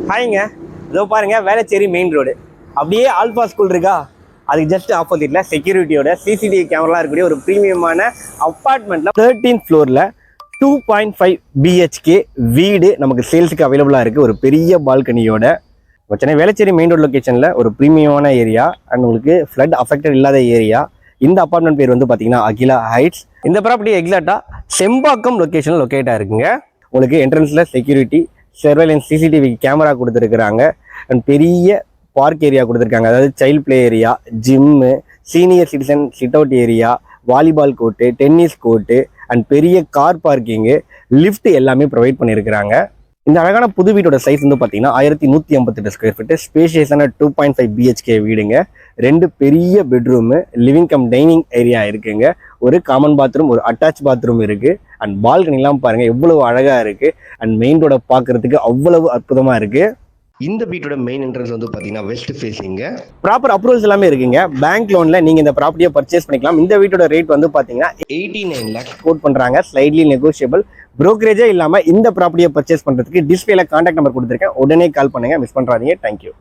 ஹாய்ங்க, இதோ பாருங்க Velachery main road. அப்படியே ஆல்பா ஸ்கூல் இருக்கா, அதுக்கு ஜஸ்ட் ஆப்போசிட்ல செக்யூரிட்டியோட சிசிடிவி கேமரா இருக்கக்கூடிய ஒரு ப்ரீமியமான அப்பார்ட்மெண்ட்ல 13th ஃப்ளோர்ல 2.5 பிஹெச்கே வீடு நமக்கு சேல்ஸுக்கு அவைலபிளாக இருக்குது. ஒரு பெரிய பால்கனியோட சென்னை வேளச்சேரி மெயின் ரோடு லொக்கேஷனில் ஒரு ப்ரீமியமான ஏரியா அண்ட் உங்களுக்கு ஃப்ளட் அஃபெக்டட் இல்லாத ஏரியா. இந்த அப்பார்ட்மெண்ட் பேர் வந்து பார்த்தீங்கன்னா அகிலா ஹைட்ஸ். இந்த ப்ராப்பர்ட்டி எக்ஸாக்டாக செம்பாக்கம் லொக்கேஷனில் லொக்கேட்டாக இருக்குங்க. உங்களுக்கு என்ட்ரன்ஸில் செக்யூரிட்டி, சர்வேலன்ஸ், சிசிடிவி கேமரா கொடுத்துருக்குறாங்க அண்ட் பெரிய பார்க் ஏரியா கொடுத்துருக்காங்க. அதாவது child play area, gym, senior citizen sit out area, volleyball court, tennis court and பெரிய கார் பார்க்கிங்கு, லிஃப்ட் எல்லாமே ப்ரொவைட் பண்ணியிருக்கிறாங்க. இந்த அழகான புது வீட்டோட சைஸ் வந்து பார்த்தீங்கன்னா 1158 ஸ்கொயர் ஃபீட்டு, ஸ்பேஷியஸான 2.5 பிஹெச்கே வீடுங்க. 2 பெரிய bedroom, living come dining area இருக்குங்க. ஒரு காமன் பாத்ரூம், ஒரு அட்டாச் பாத்ரூம் இருக்குது அண்ட் பால்கனிலாம் பாருங்கள் எவ்வளவு அழகாக இருக்குது அண்ட் மெயின் ரோட பார்க்குறதுக்கு அவ்வளவு அற்புதமாக இருக்குது. இந்த வீட்டோட மெயின் என்ட்ரன்ஸ் வந்து பார்த்தீங்கன்னா வெஸ்ட் ஃபேஸிங்க. ப்ராப்பர் அப்ரூவல்ஸ் எல்லாமே இருக்குங்க. பேங்க் லோனில் நீங்கள் இந்த ப்ராப்பர்ட்டியை பர்ச்சேஸ் பண்ணிக்கலாம். இந்த வீட்டோட ரேட் வந்து பார்த்தீங்கன்னா 89 lakhs கோட் பண்ணுறாங்க. Slightly negotiable. ப்ரோக்கரேஜே இல்லாமல் இந்த ப்ராப்பர்ட்டியை பர்ச்சேஸ் பண்ணுறதுக்கு டிஸ்பிளேல கான்டாக்ட் நம்பர் கொடுத்துருக்கேன். உடனே கால் பண்ணுங்கள், மிஸ் பண்ணுறாதீங்க. தேங்க்யூ.